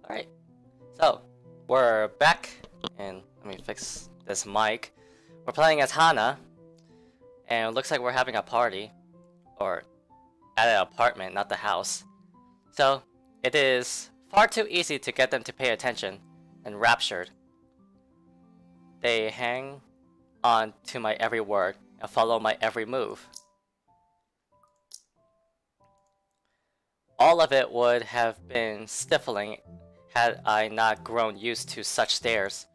Alright, so we're back, and let me fix this mic. We're playing as Hana, and it looks like we're having a party, or at an apartment, not the house. So, it is far too easy to get them to pay attention, and raptured. They hang on to my every word, and follow my every move. All of it would have been stifling had I not grown used to such stares.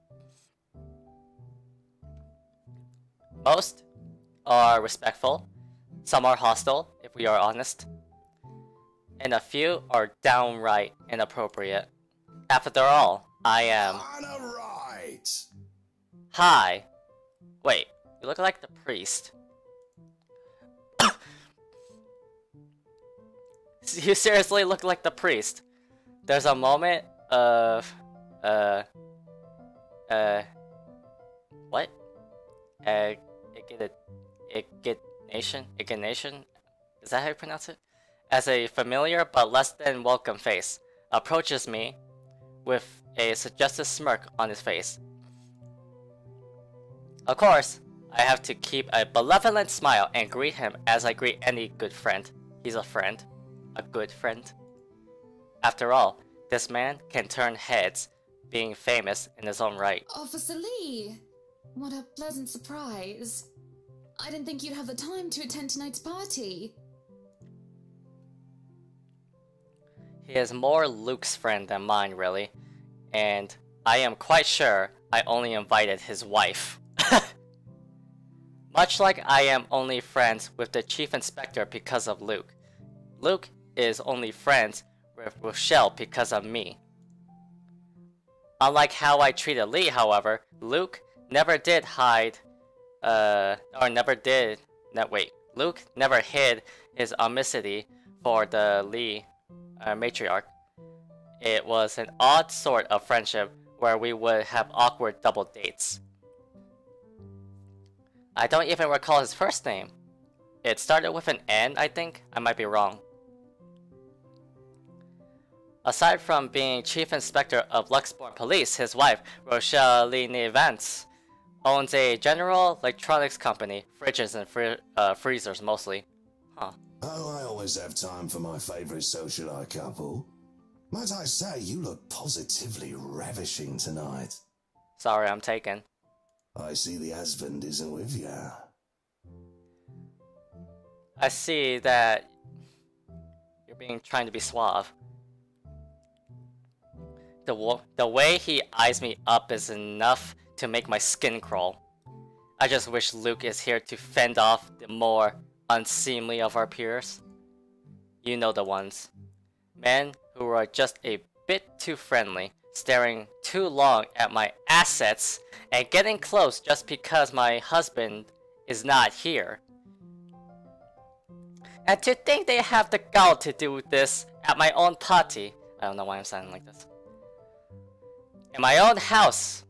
Most are respectful, some are hostile, if we are honest, and a few are downright inappropriate. After all, I am... Right. Hi! Wait, you look like the priest. You seriously look like the priest. There's a moment of, what? Ignition? Is that how you pronounce it? As a familiar but less than welcome face approaches me with a suggestive smirk on his face. Of course, I have to keep a benevolent smile and greet him as I greet any good friend. He's a friend. A good friend. After all, this man can turn heads, being famous in his own right. Officer Lee! What a pleasant surprise. I didn't think you'd have the time to attend tonight's party. He is more Luke's friend than mine, really, and I am quite sure I only invited his wife. Much like I am only friends with the Chief Inspector because of Luke. Luke is only friends with Rochelle because of me. Unlike how I treated Lee, however, Luke never did hide, Luke never hid his omnicity for the Lee matriarch. It was an odd sort of friendship where we would have awkward double dates. I don't even recall his first name. It started with an N, I think. I might be wrong. Aside from being Chief Inspector of Luxport Police, his wife, Rochelle Lee Vance, owns a general electronics company, fridges and freezers mostly. Huh. Oh, I always have time for my favorite socialite couple. Might I say, you look positively ravishing tonight. Sorry, I'm taken. I see the husband isn't with you. I see that you're trying to be suave. The way he eyes me up is enough to make my skin crawl. I just wish Luke is here to fend off the more unseemly of our peers. You know the ones. Men who are just a bit too friendly, staring too long at my assets, and getting close just because my husband is not here. And to think they have the gall to do this at my own party. I don't know why I'm sounding like this. In my own house,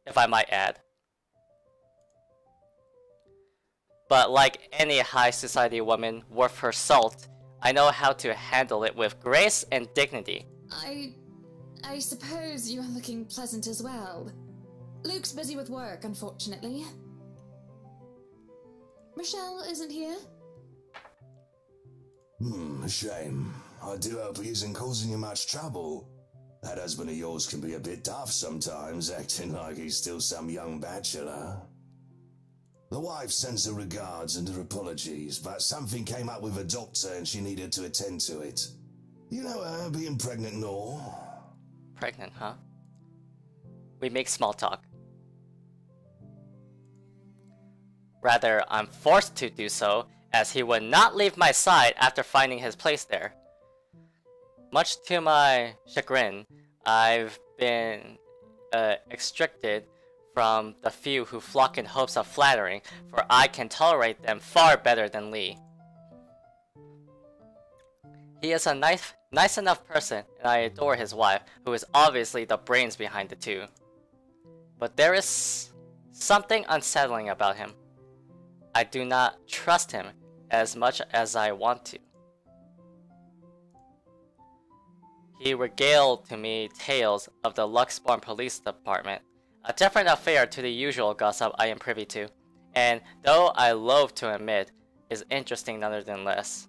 if I might add. But like any high society woman worth her salt, I know how to handle it with grace and dignity. I suppose you are looking pleasant as well. Luke's busy with work, unfortunately. Rochelle isn't here? A shame. I do hope he isn't causing you much trouble. That husband of yours can be a bit daft sometimes, acting like he's still some young bachelor. The wife sends her regards and her apologies, but something came up with a doctor and she needed to attend to it. You know her being pregnant and all. Pregnant, huh? We make small talk. Rather, I'm forced to do so, as he would not leave my side after finding his place there. Much to my chagrin, I've been extracted from the few who flock in hopes of flattering, for I can tolerate them far better than Lee. He is a nice enough person, and I adore his wife, who is obviously the brains behind the two. But there is something unsettling about him. I do not trust him as much as I want to. he regaled to me tales of the Luxborn Police Department, a different affair to the usual gossip I am privy to, and though I loathe to admit, is interesting nonetheless.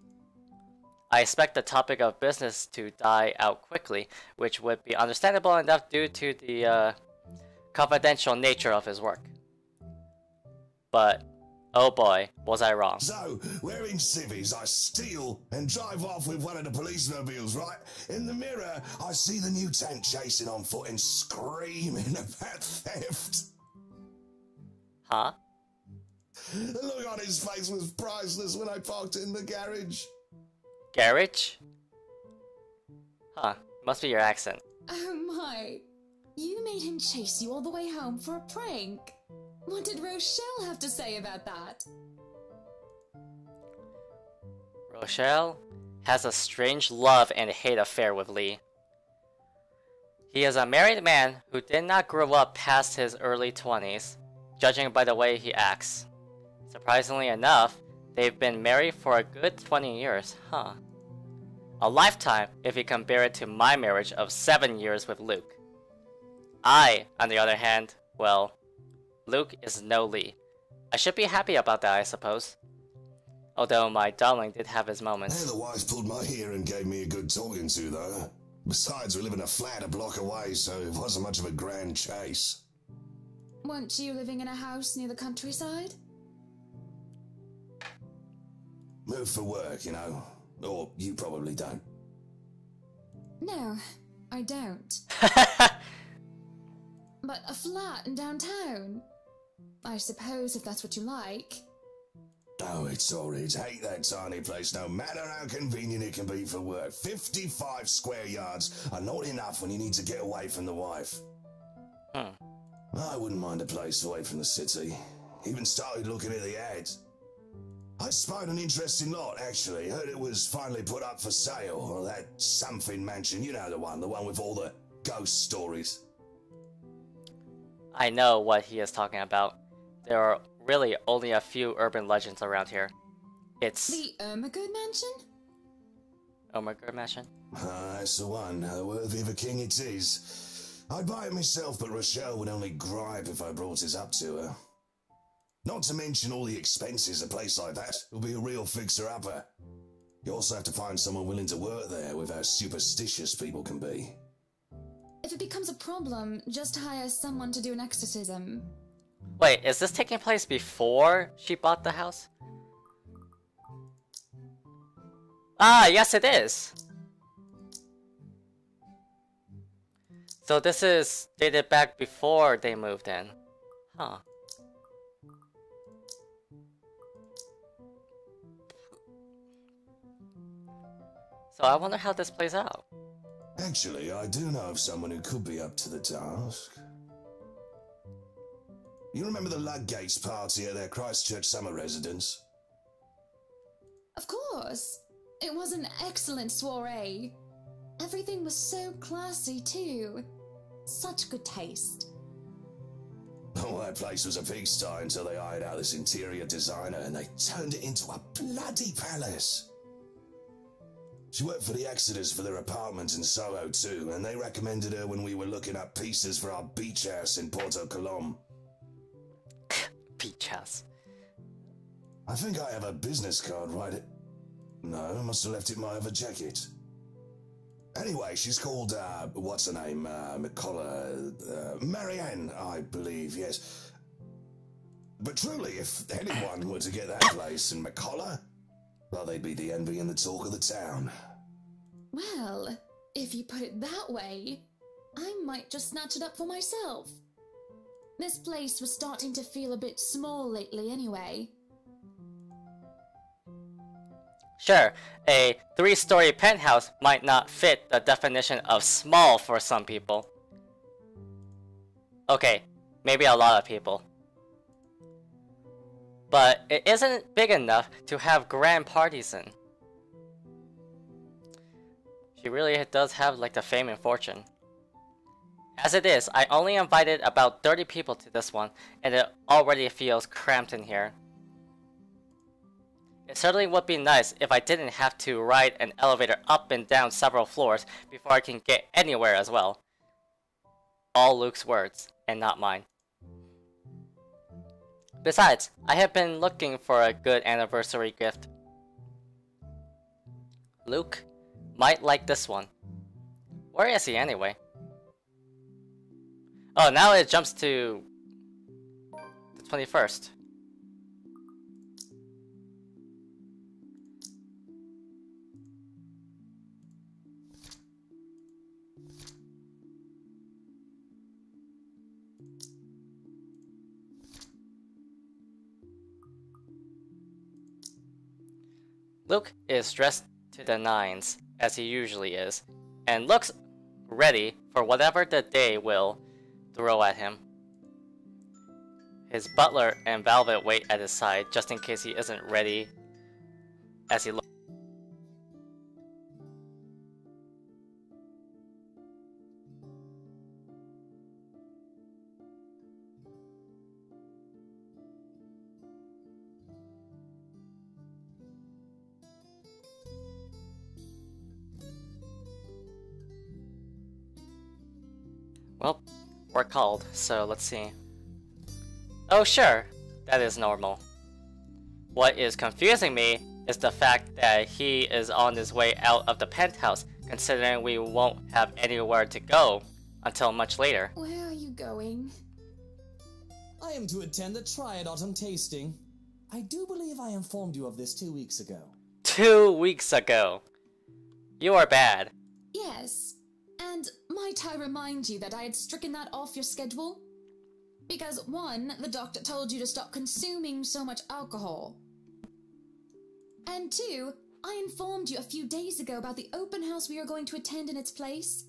I expect the topic of business to die out quickly, which would be understandable enough due to the confidential nature of his work. But, oh boy, was I wrong. So, wearing civvies, I steal and drive off with one of the police mobiles, right? In the mirror, I see the mutant chasing on foot and screaming about theft. Huh? The look on his face was priceless when I parked it in the garage. Garage? Huh, must be your accent. Oh my. You made him chase you all the way home for a prank. What did Rochelle have to say about that? Rochelle has a strange love and hate affair with Lee. He is a married man who did not grow up past his early 20s, judging by the way he acts. Surprisingly enough, they've been married for a good 20 years, huh? A lifetime if you compare it to my marriage of 7 years with Luke. I, on the other hand, well, Luke is no Lee. I should be happy about that, I suppose. Although my darling did have his moments. Hey, the wife pulled my ear and gave me a good talking to, though. Besides, we live in a flat a block away, so it wasn't much of a grand chase. Weren't you living in a house near the countryside? Move for work, you know. Or you probably don't. No, I don't. But a flat in downtown? I suppose if that's what you like. Oh, it's horrid. Hate that tiny place, no matter how convenient it can be for work. 55 square yards are not enough when you need to get away from the wife. I wouldn't mind a place away from the city. Even started looking at the ads. I spied an interesting lot, actually. Heard it was finally put up for sale. Or that something mansion, you know the one with all the ghost stories. I know what he is talking about. There are really only a few urban legends around here. It's The Ermagood Mansion? Ermagood Mansion? That's the one. Worthy of a king it is. I'd buy it myself, but Rochelle would only gripe if I brought it up to her. Not to mention all the expenses a place like that will be a real fixer-upper. You also have to find someone willing to work there with how superstitious people can be. If it becomes a problem, just hire someone to do an exorcism. Wait, is this taking place before she bought the house? Ah, yes it is! So this is dated back before they moved in. Huh. So I wonder how this plays out. Actually, I do know of someone who could be up to the task. You remember the Ludgates party at their Christchurch summer residence? Of course. It was an excellent soiree. Everything was so classy too. Such good taste. Oh, that place was a pigsty until they hired out this interior designer and they turned it into a bloody palace. She worked for the Exodus for their apartment in Soho too, and they recommended her when we were looking up pieces for our beach house in Porto Colom. Beach house. I think I have a business card, right? No, I must have left it in my other jacket. Anyway, she's called, what's her name? McCullough, Marianne, I believe, yes. But truly, if anyone were to get that place in McCullough, well, they'd be the envy and the talk of the town. Well, if you put it that way, I might just snatch it up for myself. This place was starting to feel a bit small lately anyway. Sure, a 3-story penthouse might not fit the definition of small for some people. Okay, maybe a lot of people. But it isn't big enough to have grand parties in. She really does have like the fame and fortune. As it is, I only invited about 30 people to this one, and it already feels cramped in here. It certainly would be nice if I didn't have to ride an elevator up and down several floors before I can get anywhere as well. All Luke's words, and not mine. Besides, I have been looking for a good anniversary gift. Luke might like this one. Where is he anyway? Oh, now it jumps to the 21st. Luke is dressed to the nines, as he usually is, and looks ready for whatever the day will throw at him. His butler and Velvet wait at his side just in case he isn't ready as he looks. Well, we're called, so let's see. Oh sure, that is normal. What is confusing me is the fact that he is on his way out of the penthouse, considering we won't have anywhere to go until much later. Where are you going? I am to attend the Triad Autumn Tasting. I do believe I informed you of this 2 weeks ago. 2 weeks ago. You are bad. Yes. And might I remind you that I had stricken that off your schedule? Because 1, the doctor told you to stop consuming so much alcohol. And 2, I informed you a few days ago about the open house we are going to attend in its place.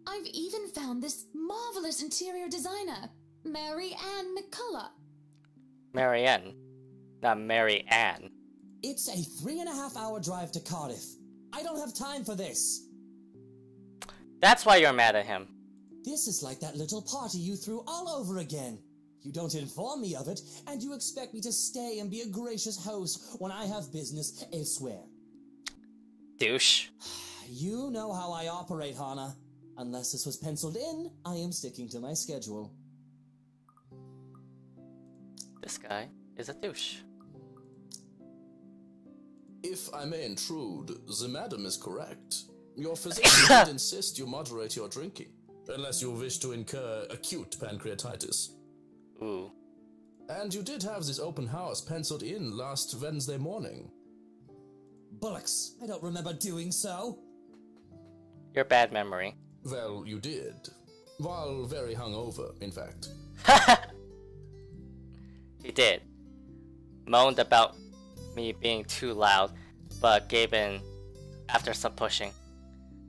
I've even found this marvelous interior designer, Mary Ann McCullough. Marianne. Not Mary Ann. It's a 3.5-hour drive to Cardiff. I don't have time for this. That's why you're mad at him. This is like that little party you threw all over again. You don't inform me of it, and you expect me to stay and be a gracious host when I have business elsewhere. Douche. You know how I operate, Hana. Unless this was penciled in, I am sticking to my schedule. This guy is a douche. If I may intrude, the madam is correct. Your physician did insist you moderate your drinking, unless you wish to incur acute pancreatitis. Ooh. And you did have this open house penciled in last Wednesday morning. Bullocks, I don't remember doing so. Your bad memory. Well, you did. While very hungover, in fact. He did. Moaned about me being too loud, but gave in after some pushing.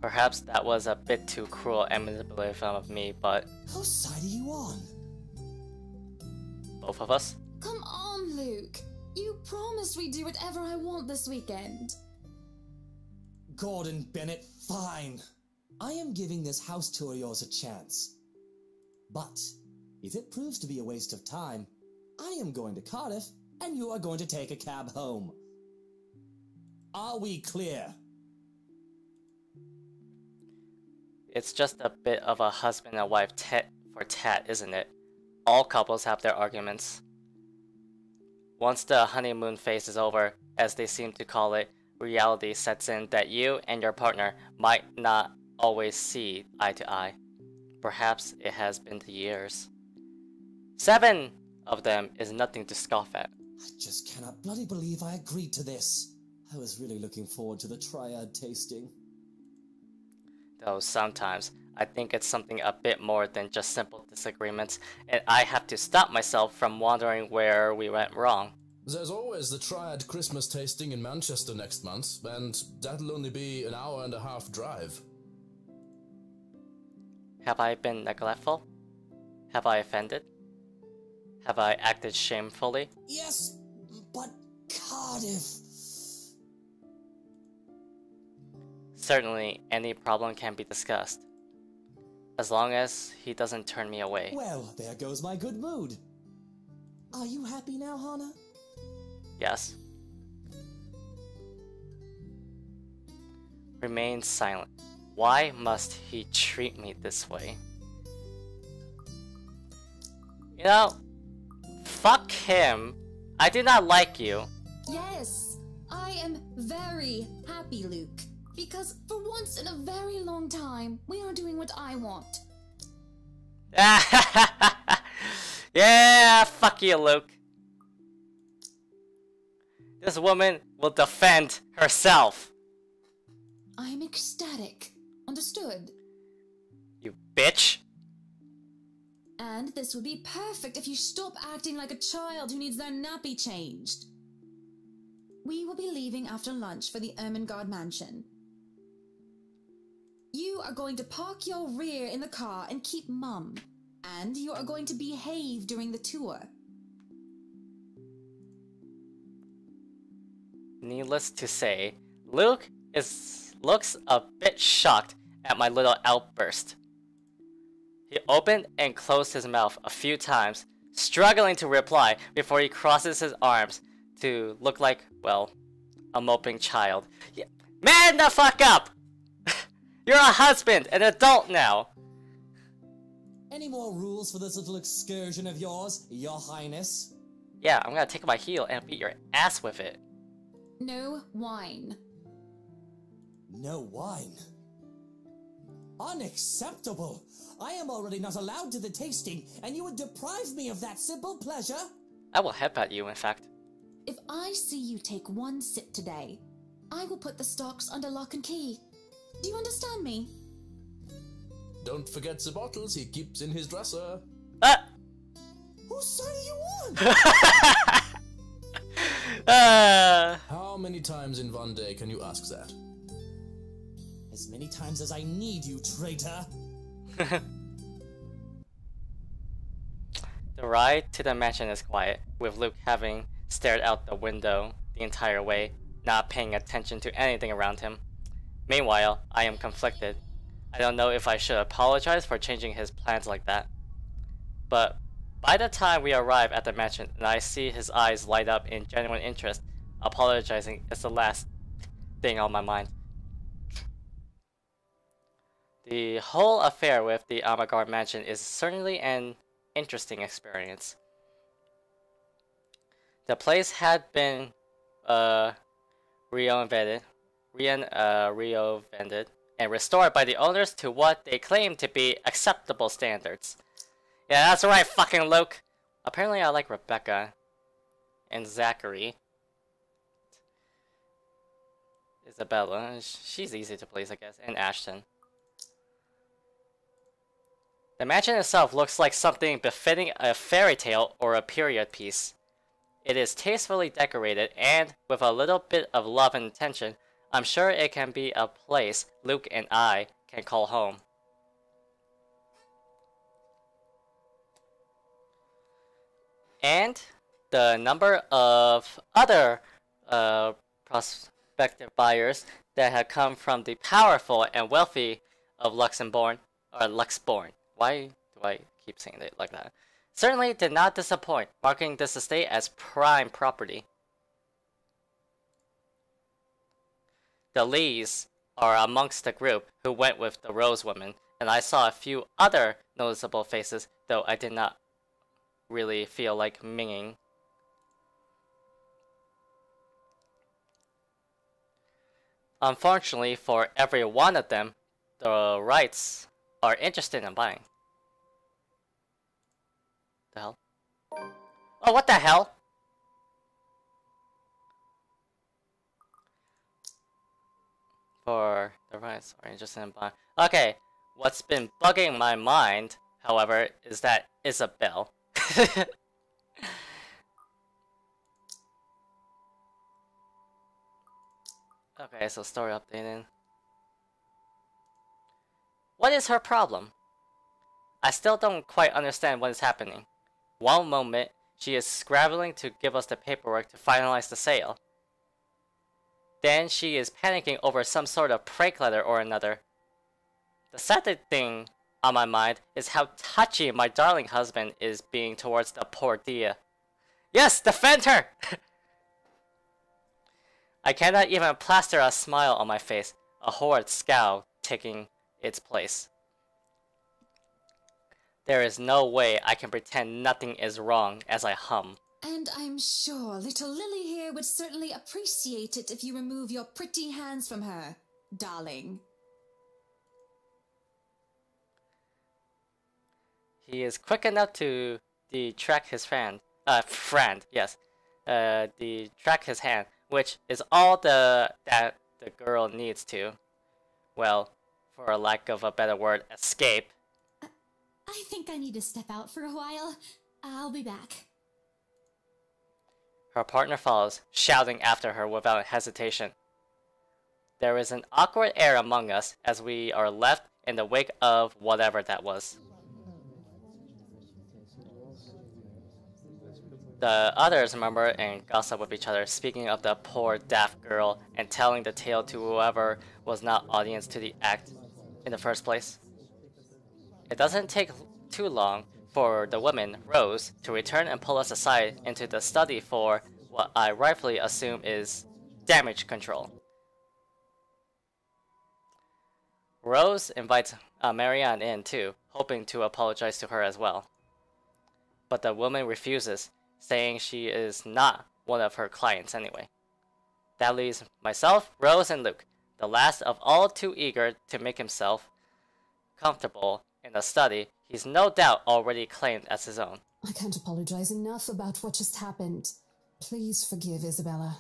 Perhaps that was a bit too cruel and manipulative of me, but... Whose side are you on? Both of us? Come on, Luke. You promised we'd do whatever I want this weekend. Gordon Bennett, fine. I am giving this house tour of yours a chance. But, if it proves to be a waste of time, I am going to Cardiff, and you are going to take a cab home. Are we clear? It's just a bit of a husband and wife tit for tat, isn't it? All couples have their arguments. Once the honeymoon phase is over, as they seem to call it, reality sets in that you and your partner might not always see eye to eye. Perhaps it has been the years. 7 of them is nothing to scoff at. I just cannot bloody believe I agreed to this. I was really looking forward to the Triad tasting. Though sometimes, I think it's something a bit more than just simple disagreements, and I have to stop myself from wondering where we went wrong. There's always the Triad Christmas tasting in Manchester next month, and that'll only be an hour-and-a-half drive. Have I been neglectful? Have I offended? Have I acted shamefully? Yes, but Cardiff... Certainly, any problem can be discussed. As long as he doesn't turn me away. Well, there goes my good mood. Are you happy now, Hana? Yes. remained silent. Why must he treat me this way? You know, fuck him. I do not like you. Yes, I am very happy, Luke. Because for once in a very long time, we are doing what I want. Yeah, fuck you, Luke. This woman will defend herself. I'm ecstatic. Understood? You bitch. And this would be perfect if you stop acting like a child who needs their nappy changed. We will be leaving after lunch for the Ermengarde mansion. You are going to park your rear in the car and keep mum. And you are going to behave during the tour. Needless to say, Luke looks a bit shocked at my little outburst. He opened and closed his mouth a few times, struggling to reply before he crosses his arms to look like, well, a moping child. Yeah. Man the fuck up! You're a husband, an adult now! Any more rules for this little excursion of yours, Your Highness? Yeah, I'm gonna take my heel and beat your ass with it. No wine. No wine? Unacceptable! I am already not allowed to the tasting, and you would deprive me of that simple pleasure? I will headbutt you, in fact. If I see you take one sip today, I will put the stocks under lock and key. Do you understand me? Don't forget the bottles he keeps in his dresser. Ah! Whose side are you on? How many times in one day can you ask that? As many times as I need you, traitor. The ride to the mansion is quiet, with Luke having stared out the window the entire way, not paying attention to anything around him. Meanwhile, I am conflicted. I don't know if I should apologize for changing his plans like that. But by the time we arrive at the mansion and I see his eyes light up in genuine interest, apologizing is the last thing on my mind. The whole affair with the Ermengarde mansion is certainly an interesting experience. The place had been reinvented and restored by the owners to what they claim to be acceptable standards. Yeah, that's right, fucking Luke. Apparently I like Rebecca and Zachary. Isabella, she's easy to please, I guess, and Ashton. The mansion itself looks like something befitting a fairy tale or a period piece. It is tastefully decorated, and with a little bit of love and attention, I'm sure it can be a place Luke and I can call home. And the number of other prospective buyers that had come from the powerful and wealthy of Luxembourg, or Luxbourne. Why do I keep saying it like that? Certainly did not disappoint, marking this estate as prime property. The Lees are amongst the group who went with the Rose woman, and I saw a few other noticeable faces, though I did not really feel like minging. Unfortunately for every one of them, the Wrights are interested in buying. The hell? Oh, what the hell? For the Wrights are interested in buying. Okay, what's been bugging my mind, however, is that Isabel. Okay, so story updating. What is her problem? I still don't quite understand what is happening. One moment, she is scrabbling to give us the paperwork to finalize the sale. Then she is panicking over some sort of prank letter or another. The sad thing on my mind is how touchy my darling husband is being towards the poor Dia. Yes, defend her! I cannot even plaster a smile on my face. a horrid scowl taking its place. There is no way I can pretend nothing is wrong as I hum. And I'm sure little Lily here would certainly appreciate it if you remove your pretty hands from her, darling. He is quick enough to detract his friend, detract his hand, which is all that the girl needs to, well, for a lack of a better word, escape. I think I need to step out for a while. I'll be back. Her partner follows, shouting after her without hesitation. There is an awkward air among us as we are left in the wake of whatever that was. The others murmur and gossip with each other, speaking of the poor daft girl and telling the tale to whoever was not audience to the act in the first place. It doesn't take too long for the woman, Rose, to return and pull us aside into the study for what I rightfully assume is damage control. Rose invites Marianne in too, hoping to apologize to her as well. But the woman refuses, saying she is not one of her clients anyway. That leaves myself, Rose, and Luke, the last of all too eager to make himself comfortable in the study he's no doubt already claimed as his own. I can't apologize enough about what just happened. Please forgive Isabella.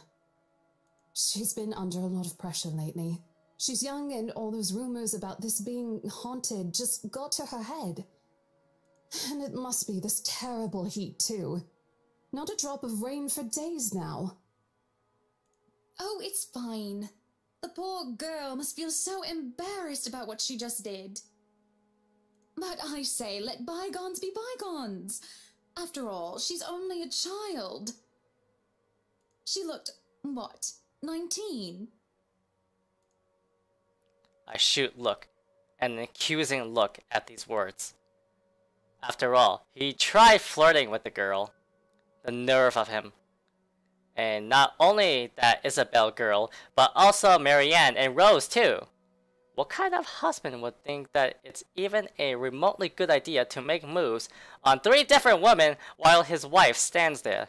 She's been under a lot of pressure lately. She's young and all those rumors about this being haunted just got to her head. And it must be this terrible heat too. Not a drop of rain for days now. Oh, it's fine. The poor girl must feel so embarrassed about what she just did. But I say, let bygones be bygones. After all, she's only a child. She looked, what, 19? I shoot Luke, an accusing look at these words. After all, he tried flirting with the girl. The nerve of him. And not only that Isabel girl, but also Marianne and Rose too. What kind of husband would think that it's even a remotely good idea to make moves on 3 different women while his wife stands there?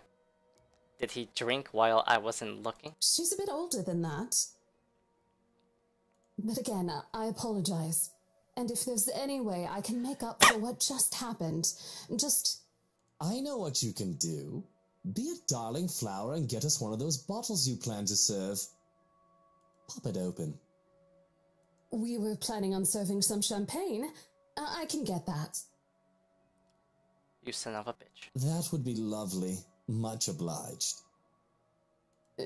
Did he drink while I wasn't looking? She's a bit older than that. But again, I apologize. And if there's any way I can make up for what just happened, just... I know what you can do. Be a darling flower and get us one of those bottles you plan to serve. Pop it open. We were planning on serving some champagne. I can get that. You son of a bitch. That would be lovely. Much obliged.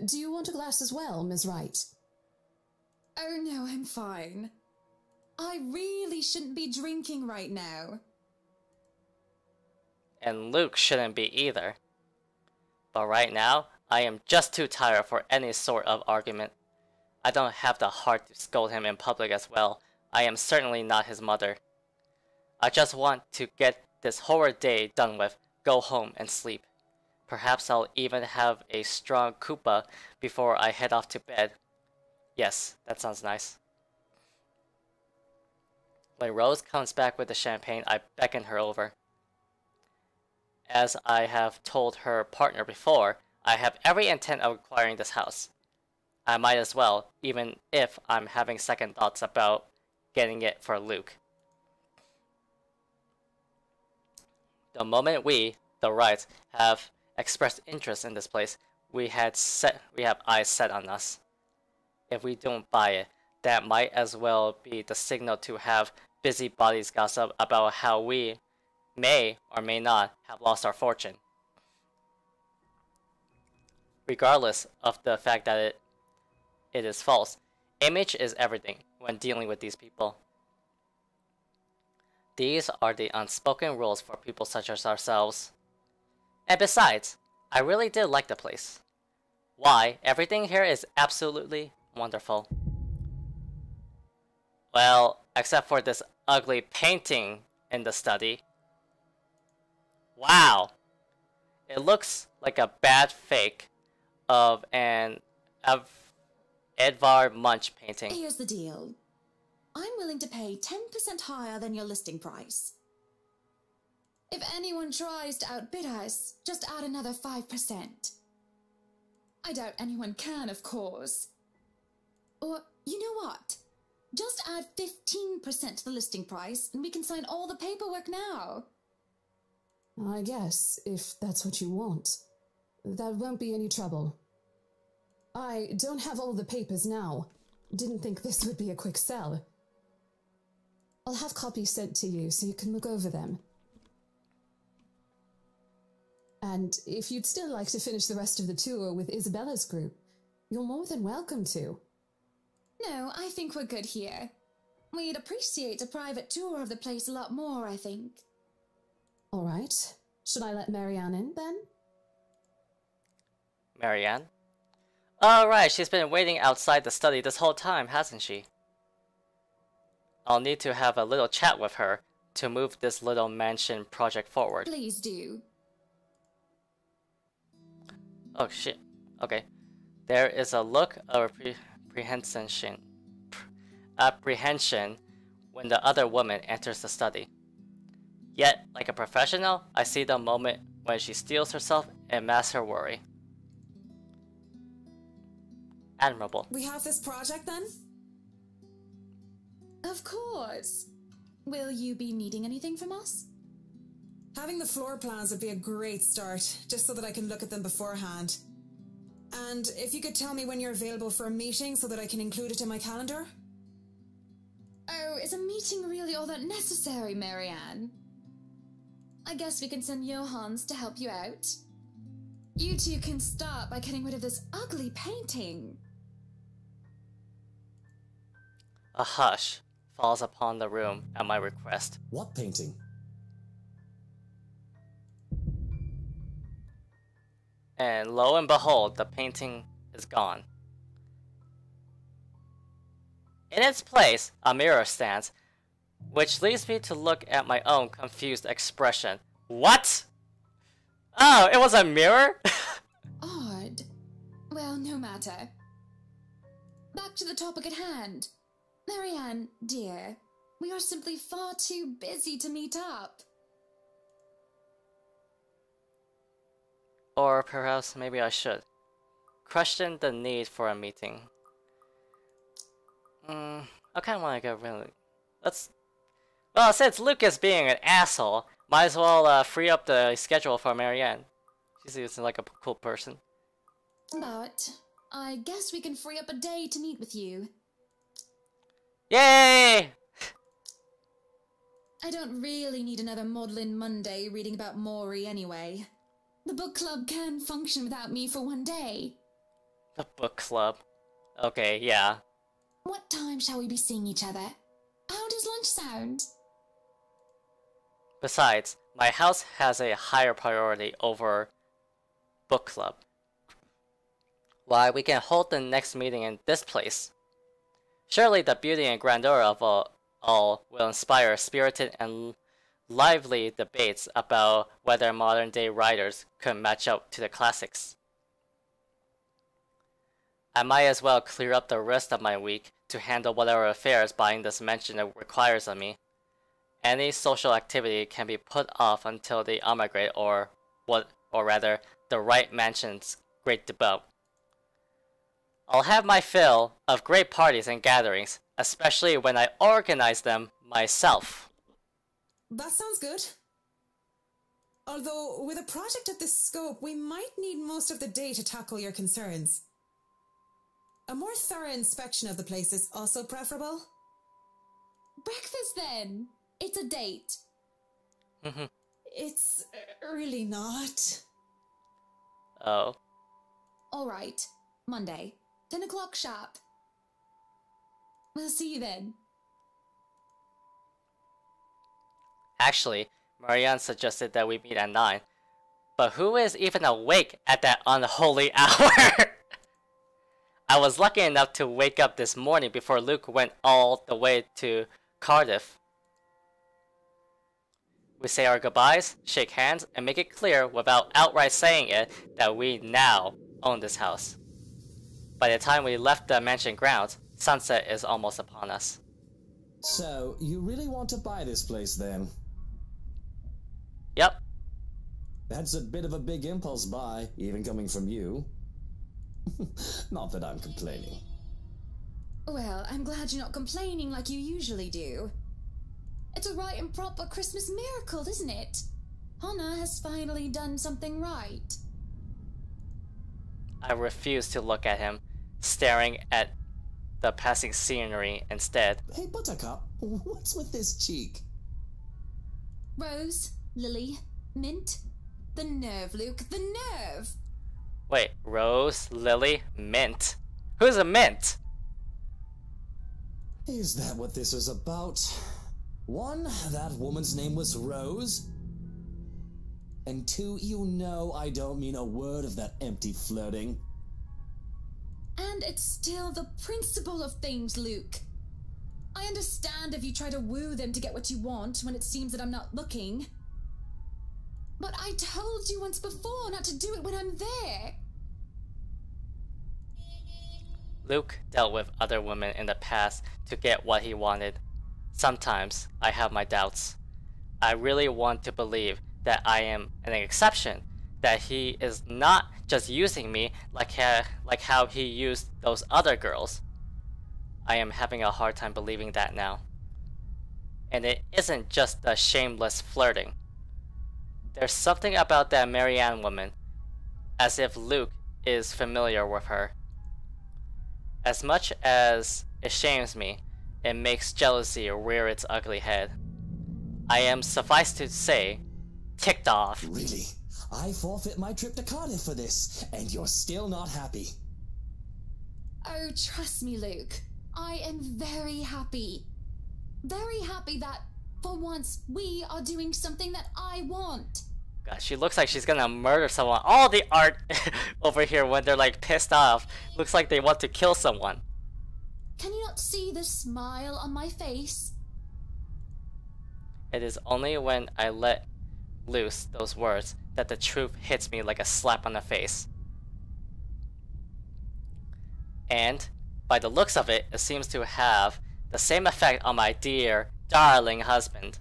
Do you want a glass as well, Ms. Wright? Oh no, I'm fine. I really shouldn't be drinking right now. And Luke shouldn't be either. But right now, I am just too tired for any sort of argument. I don't have the heart to scold him in public as well. I am certainly not his mother. I just want to get this horrid day done with, go home and sleep. Perhaps I'll even have a strong Koopa before I head off to bed. Yes, that sounds nice. When Rose comes back with the champagne, I beckon her over. As I have told her partner before, I have every intent of acquiring this house. I might as well, even if I'm having second thoughts about getting it for Luke. The moment we, the Wrights, have expressed interest in this place, we have eyes set on us. If we don't buy it, that might as well be the signal to have busybodies gossip about how we may or may not have lost our fortune. Regardless of the fact that it is false, image is everything when dealing with these people. These are the unspoken rules for people such as ourselves. And besides, I really did like the place. Why, everything here is absolutely wonderful. Well, except for this ugly painting in the study. Wow! It looks like a bad fake of an Edvard Munch painting. Here's the deal. I'm willing to pay 10% higher than your listing price. If anyone tries to outbid us, just add another 5%. I doubt anyone can, of course. Or, you know what? Just add 15% to the listing price, and we can sign all the paperwork now. I guess, if that's what you want. That won't be any trouble. I don't have all the papers now. Didn't think this would be a quick sell. I'll have copies sent to you so you can look over them. And if you'd still like to finish the rest of the tour with Isabella's group, you're more than welcome to. No, I think we're good here. We'd appreciate a private tour of the place a lot more, I think. All right. Should I let Marianne in, then? Marianne? Alright, she's been waiting outside the study this whole time, hasn't she? I'll need to have a little chat with her to move this little mansion project forward. Please do. Oh shit. Okay. There is a look of apprehension when the other woman enters the study. Yet, like a professional, I see the moment when she steels herself and masks her worry. Admirable. We have this project then? Of course. Will you be needing anything from us? Having the floor plans would be a great start, just so that I can look at them beforehand. And if you could tell me when you're available for a meeting so that I can include it in my calendar? Oh, is a meeting really all that necessary, Marianne? I guess we can send Johans to help you out. You two can start by getting rid of this ugly painting. A hush falls upon the room at my request. What painting? And lo and behold, the painting is gone. In its place, a mirror stands, which leads me to look at my own confused expression. What? Oh, it was a mirror? Odd. Well, no matter. Back to the topic at hand. Marianne, dear, we are simply far too busy to meet up. Or perhaps maybe I should question the need for a meeting. I kind of want to get really. Well, since Luke is being an asshole, might as well free up the schedule for Marianne. She seems like a cool person. But I guess we can free up a day to meet with you. Yay! I don't really need another Maudlin Monday reading about Maury anyway. The book club can function without me for one day. The book club. Okay, yeah. What time shall we be seeing each other? How does lunch sound? Besides, my house has a higher priority over book club. Why, we can hold the next meeting in this place. Surely the beauty and grandeur of all will inspire spirited and lively debates about whether modern-day writers could match up to the classics. I might as well clear up the rest of my week to handle whatever affairs buying this mansion requires of me. Any social activity can be put off until the emigrate or rather, the right mansion's great debut. I'll have my fill of great parties and gatherings, especially when I organize them myself. That sounds good. Although, with a project of this scope, we might need most of the day to tackle your concerns. A more thorough inspection of the place is also preferable. Breakfast then! It's a date. It's really not. Oh. Alright, Monday, 10 o'clock sharp. We'll see you then. Actually, Marianne suggested that we meet at 9. But who is even awake at that unholy hour? I was lucky enough to wake up this morning before Luke went all the way to Cardiff. We say our goodbyes, shake hands, and make it clear without outright saying it that we now own this house. by the time we left the mansion grounds, sunset is almost upon us. So, you really want to buy this place then? Yep. That's a bit of a big impulse buy, even coming from you. Not that I'm complaining. Well, I'm glad you're not complaining like you usually do. It's a right and proper Christmas miracle, isn't it? Hana has finally done something right. I refuse to look at him, staring at the passing scenery instead. Hey, Buttercup, what's with this cheek? Rose, Lily, Mint. The nerve, Luke, the nerve! Wait, Rose, Lily, Mint? Who's a Mint? Is that what this is about? One, that woman's name was Rose. And two, you know I don't mean a word of that empty flirting. And it's still the principle of things, Luke. I understand if you try to woo them to get what you want when it seems that I'm not looking. But I told you once before not to do it when I'm there. Luke dealt with other women in the past to get what he wanted. Sometimes I have my doubts. I really want to believe that I am an exception, that he is not just using me like how he used those other girls. I am having a hard time believing that now. And it isn't just the shameless flirting. There's something about that Marianne woman, as if Luke is familiar with her. As much as it shames me, it makes jealousy rear its ugly head. I am, suffice to say, ticked off. Really? I forfeit my trip to Cardiff for this, and you're still not happy. Oh, trust me, Luke. I am very happy. Very happy that, for once, we are doing something that I want. God, she looks like she's gonna murder someone. All the art over here when they're like pissed off looks like they want to kill someone. Can you not see the smile on my face? It is only when I let loose those words that the truth hits me like a slap on the face. And, by the looks of it, it seems to have the same effect on my dear, darling husband.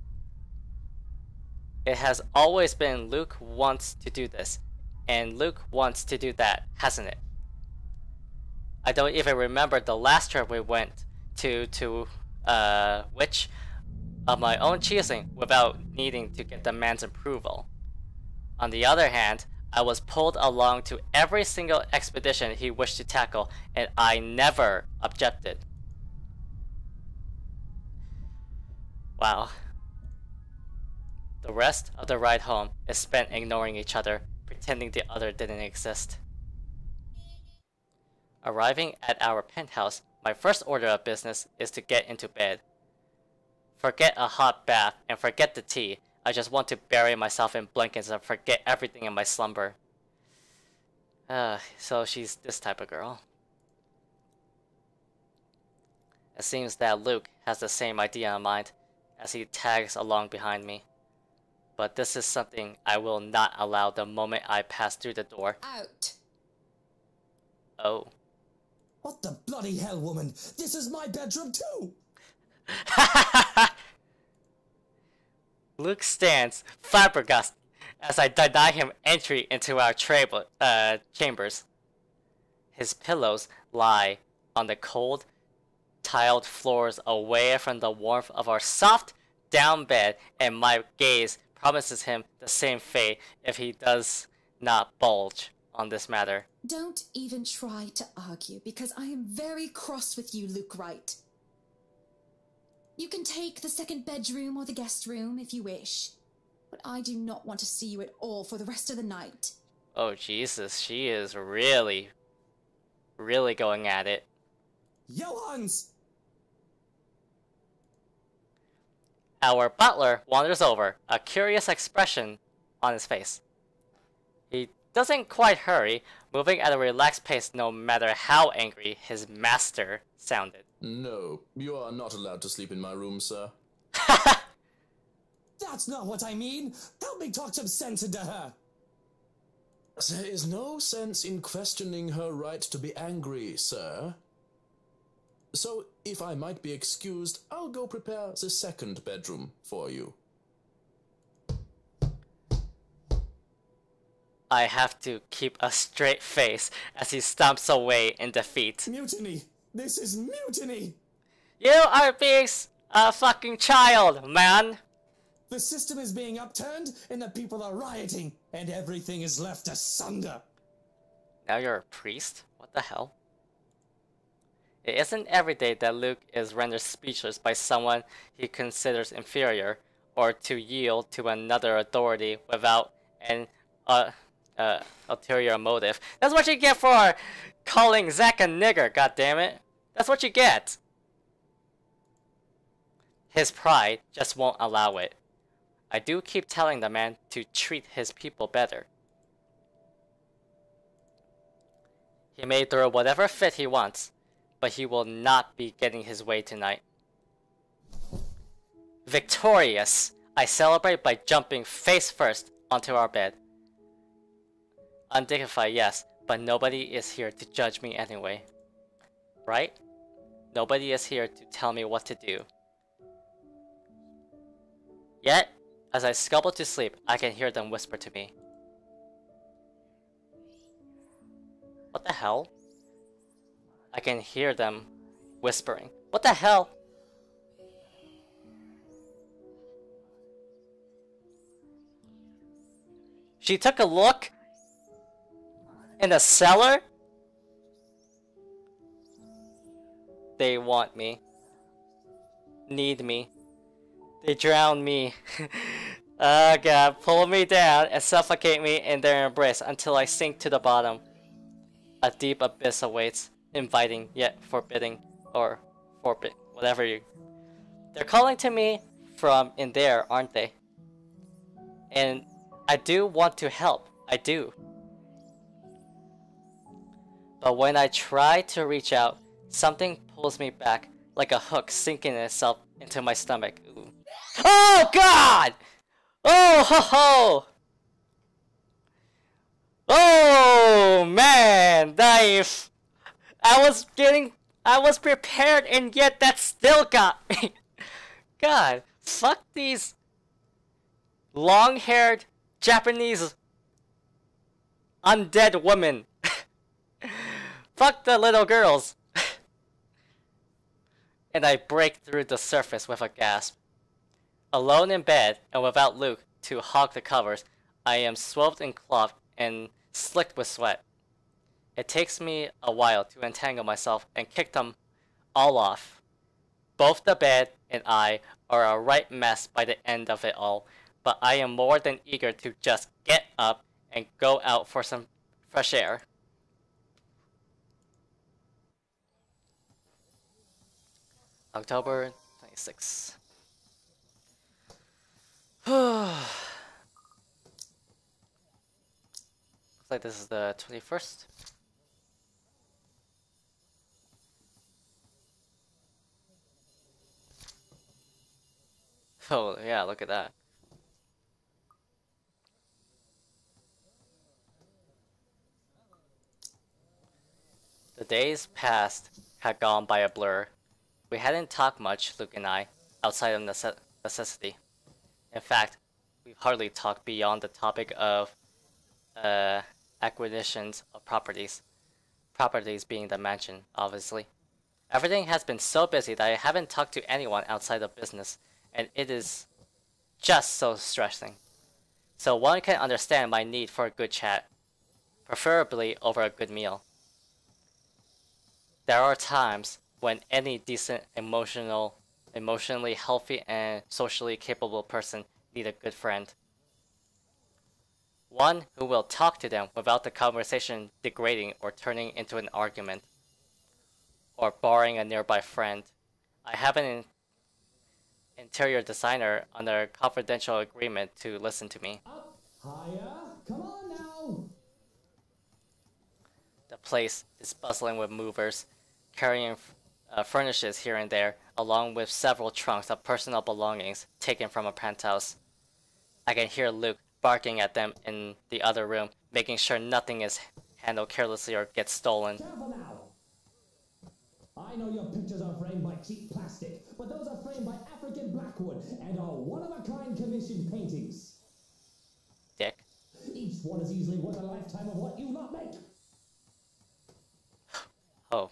It has always been Luke wants to do this, and Luke wants to do that, hasn't it? I don't even remember the last trip we went to which of my own choosing without needing to get the man's approval. On the other hand, I was pulled along to every single expedition he wished to tackle, and I never objected. Wow. The rest of the ride home is spent ignoring each other, pretending the other didn't exist. Arriving at our penthouse, my first order of business is to get into bed. Forget a hot bath and forget the tea. I just want to bury myself in blankets and forget everything in my slumber. So she's this type of girl. It seems that Luke has the same idea in mind as he tags along behind me. But this is something I will not allow the moment I pass through the door. Out. Oh. What the bloody hell, woman? This is my bedroom too! Luke stands flabbergasted as I deny him entry into our chambers. His pillows lie on the cold, tiled floors away from the warmth of our soft down bed, and my gaze promises him the same fate if he does not bulge on this matter. Don't even try to argue, because I am very cross with you, Luke Wright. You can take the second bedroom or the guest room if you wish, but I do not want to see you at all for the rest of the night. Oh Jesus, she is really going at it. Johans! Our butler wanders over, a curious expression on his face. He doesn't quite hurry, moving at a relaxed pace no matter how angry his master sounded. No, you are not allowed to sleep in my room, sir. That's not what I mean! Help me talk some sense into her! There is no sense in questioning her right to be angry, sir. So, if I might be excused, I'll go prepare the second bedroom for you. I have to keep a straight face as he stomps away in defeat. Mutiny! This is mutiny! You are being a fucking child, man! The system is being upturned, and the people are rioting, and everything is left asunder. Now you're a priest? What the hell? It isn't every day that Luke is rendered speechless by someone he considers inferior, or to yield to another authority without an ulterior motive. That's what you get for calling Zack a nigger, goddammit! That's what you get! His pride just won't allow it. I do keep telling the man to treat his people better. He may throw whatever fit he wants, but he will not be getting his way tonight. Victorious, I celebrate by jumping face first onto our bed. Undignified, yes, but nobody is here to judge me anyway. Right? Nobody is here to tell me what to do. Yet, as I scuttle to sleep, I can hear them whisper to me. What the hell? I can hear them whispering. What the hell? She took a look in the cellar? They want me. Need me. They drown me. Oh god, pull me down and suffocate me in their embrace until I sink to the bottom. A deep abyss awaits, inviting yet forbidding, or forbid, whatever you... They're calling to me from in there, aren't they? And I do want to help, I do. But when I try to reach out, something pulls me back like a hook sinking itself into my stomach. Ooh. Oh god! Oh ho ho! Oh man, knife! I was prepared and yet that still got me. God, fuck these long-haired Japanese undead women. Fuck the little girls. And I break through the surface with a gasp. Alone in bed, and without Luke to hog the covers, I am swathed in cloth and slicked with sweat. It takes me a while to entangle myself and kick them all off. Both the bed and I are a right mess by the end of it all, but I am more than eager to just get up and go out for some fresh air. October 26th. Looks like this is the 21st. Oh yeah, look at that. The days past had gone by a blur. We hadn't talked much, Luke and I, outside of necessity. In fact, we've hardly talked beyond the topic of acquisitions of properties. Properties being the mansion, obviously. Everything has been so busy that I haven't talked to anyone outside of business, and it is just so stressing. So one can understand my need for a good chat, preferably over a good meal. There are times when any decent, emotionally healthy and socially capable person need a good friend. One who will talk to them without the conversation degrading or turning into an argument, or barring a nearby friend. I have an interior designer under a confidential agreement to listen to me. Up, higher, come on now! The place is bustling with movers, carrying furnishes here and there, along with several trunks of personal belongings taken from a penthouse. I can hear Luke barking at them in the other room, making sure nothing is handled carelessly or gets stolen. Careful now! I know your pictures are framed by cheap plastic, but those are framed by African blackwood and are one-of-a-kind commissioned paintings. Dick. Each one is easily worth a lifetime of what you not make. Oh.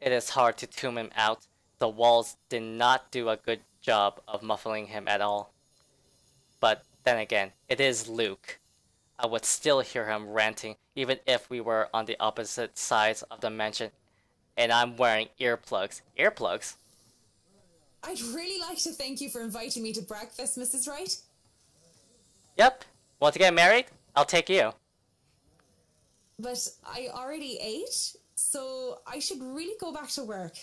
It is hard to tune him out. The walls did not do a good job of muffling him at all. But then again, it is Luke. I would still hear him ranting even if we were on the opposite sides of the mansion and I'm wearing earplugs. Earplugs? I'd really like to thank you for inviting me to breakfast, Mrs. Wright. Yep. Want to get married? I'll take you. But I already ate, so I should really go back to work.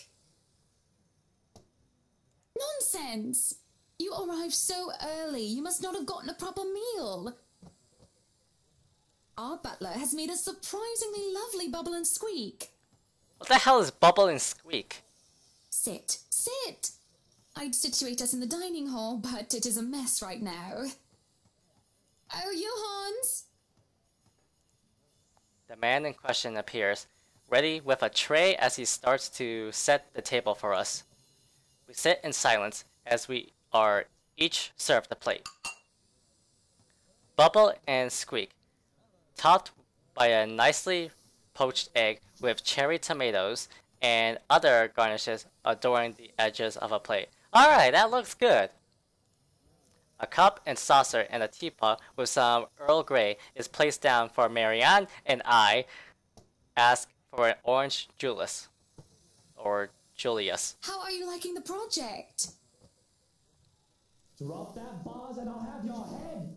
Nonsense! You arrived so early, you must not have gotten a proper meal. Our butler has made a surprisingly lovely bubble and squeak. What the hell is Bubble and Squeak? Sit, sit! I'd situate us in the dining hall, but it is a mess right now. Oh, Johans! The man in question appears, ready with a tray as he starts to set the table for us. We sit in silence as we are each served a plate. Bubble and Squeak, topped by a nicely poached egg with cherry tomatoes and other garnishes adorning the edges of a plate. Alright, that looks good. A cup and saucer and a teapot with some Earl Grey is placed down for Marianne, and I ask for an orange Julius. Or Julius. How are you liking the project? Drop that vase and I'll have your head!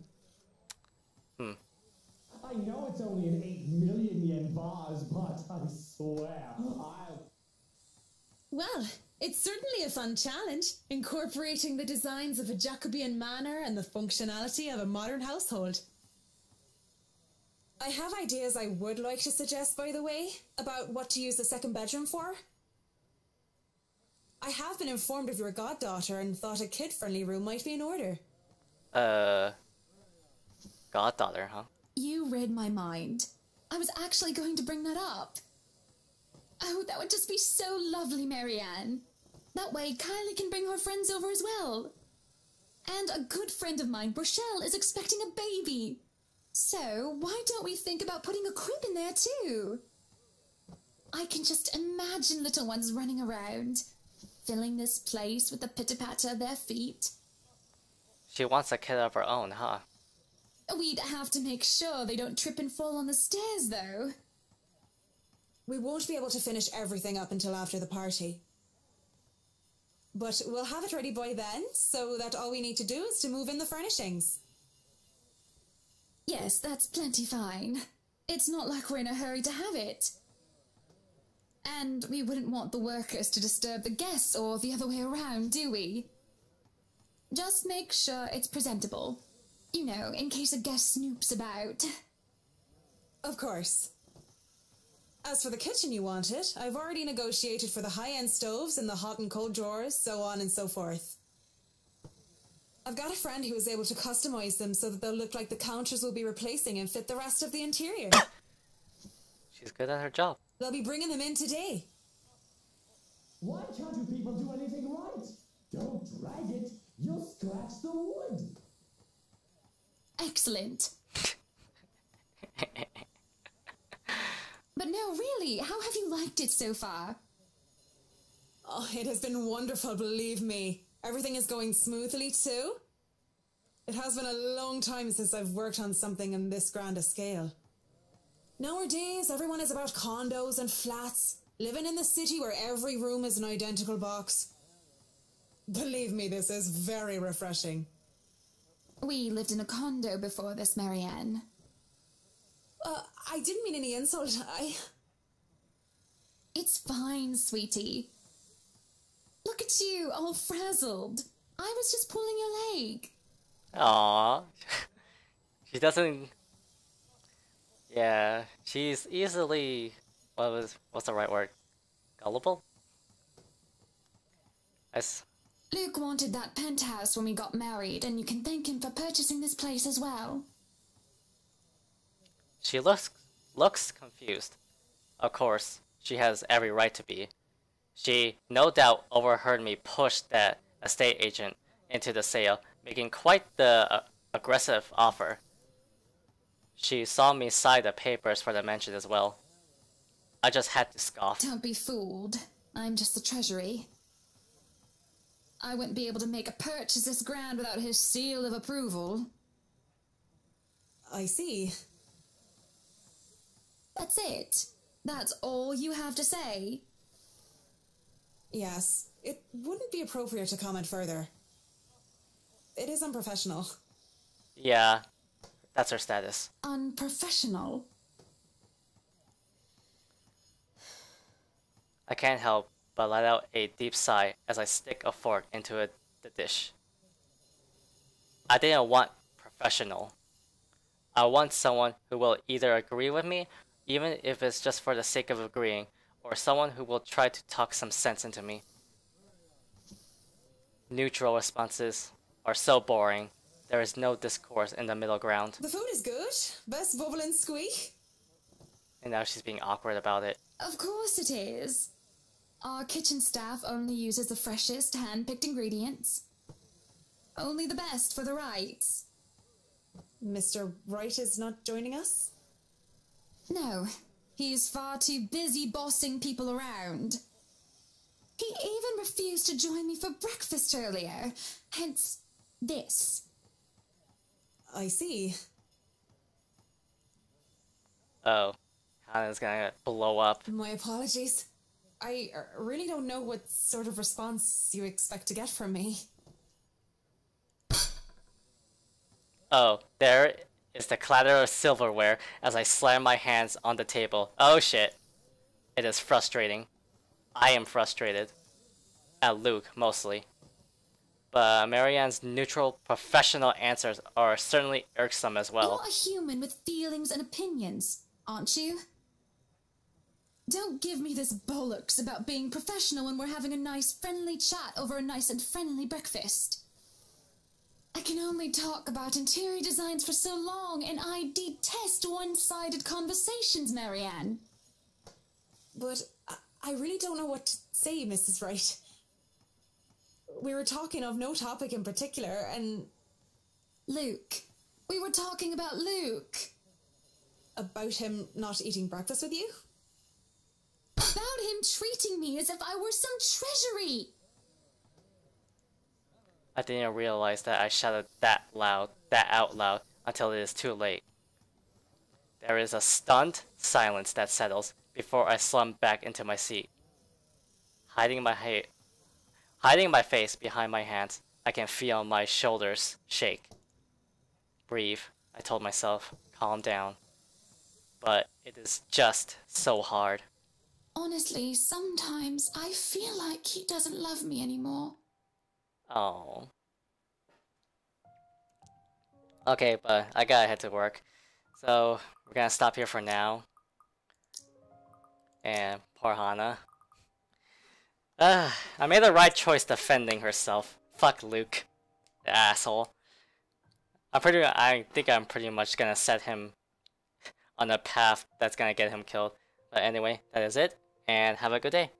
I know it's only an 8 million yen vase, but I swear, I'll... Well, it's certainly a fun challenge, incorporating the designs of a Jacobean manor and the functionality of a modern household. I have ideas I would like to suggest, by the way, about what to use the second bedroom for. I have been informed of your goddaughter and thought a kid-friendly room might be in order. Goddaughter, huh? You read my mind. I was actually going to bring that up. Oh, that would just be so lovely, Marianne. That way, Kylie can bring her friends over as well. And a good friend of mine, Rochelle, is expecting a baby. So, why don't we think about putting a crib in there too? I can just imagine little ones running around, filling this place with the pitter-patter of their feet. She wants a kid of her own, huh? We'd have to make sure they don't trip and fall on the stairs, though. We won't be able to finish everything up until after the party. But we'll have it ready by then, so that all we need to do is to move in the furnishings. Yes, that's plenty fine. It's not like we're in a hurry to have it. And we wouldn't want the workers to disturb the guests or the other way around, do we? Just make sure it's presentable. You know, in case a guest snoops about. Of course. As for the kitchen you wanted, I've already negotiated for the high-end stoves and the hot and cold drawers, so on and so forth. I've got a friend who is able to customize them so that they'll look like the counters we'll be replacing and fit the rest of the interior. She's good at her job. They'll be bringing them in today. Why can't you people do anything right? Don't drag it, you'll scratch the wood. Excellent. But no, really, how have you liked it so far? Oh, it has been wonderful, believe me. Everything is going smoothly too. It has been a long time since I've worked on something on this grand a scale. Nowadays, everyone is about condos and flats, living in the city where every room is an identical box. Believe me, this is very refreshing. We lived in a condo before this, Marianne. I didn't mean any insult. It's fine, sweetie. Look at you, all frazzled. I was just pulling your leg. Aww. She doesn't... Yeah, she's easily... What's the right word? Gullible? Luke wanted that penthouse when we got married, and you can thank him for purchasing this place as well. She looks confused. Of course, she has every right to be. She no doubt overheard me push that estate agent into the sale, making quite the aggressive offer. She saw me sign the papers for the mansion as well. I just had to scoff. Don't be fooled. I'm just the treasury. I wouldn't be able to make a purchase this grand without his seal of approval. I see. That's it. That's all you have to say. Yes, it wouldn't be appropriate to comment further. It is unprofessional. Yeah, that's her status. Unprofessional? I can't help but let out a deep sigh as I stick a fork into the dish. I didn't want professional. I want someone who will either agree with me, even if it's just for the sake of agreeing, or someone who will try to talk some sense into me. Neutral responses are so boring. There is no discourse in the middle ground. The food is good. Best bubble and squeak. And now she's being awkward about it. Of course it is. Our kitchen staff only uses the freshest hand-picked ingredients. Only the best for the rights. Mr. Wright is not joining us? No, he's far too busy bossing people around. He even refused to join me for breakfast earlier, hence this. I see. Oh, Hannah's gonna blow up. My apologies. I really don't know what sort of response you expect to get from me. Oh, there is the clatter of silverware as I slam my hands on the table. Oh shit. It is frustrating. I am frustrated. At Luke, mostly. But Marianne's neutral, professional answers are certainly irksome as well. You're a human with feelings and opinions, aren't you? Don't give me this bollocks about being professional when we're having a nice, friendly chat over a nice and friendly breakfast. I can only talk about interior designs for so long, and I detest one-sided conversations, Marianne. But I really don't know what to say, Mrs. Wright. We were talking of no topic in particular, and... Luke. We were talking about Luke. About him not eating breakfast with you? About him treating me as if I were some treasury. I didn't realize that I shouted that out loud, until it is too late. There is a stunned silence that settles before I slump back into my seat. Hiding my face behind my hands, I can feel my shoulders shake. Breathe, I told myself, calm down. But it is just so hard. Honestly, sometimes I feel like he doesn't love me anymore. Oh. Okay, but I gotta head to work. So, we're gonna stop here for now. And poor Hana. I made the right choice defending herself. Fuck Luke. The asshole. I think I'm pretty much gonna set him on a path that's gonna get him killed. But anyway, that is it, and have a good day.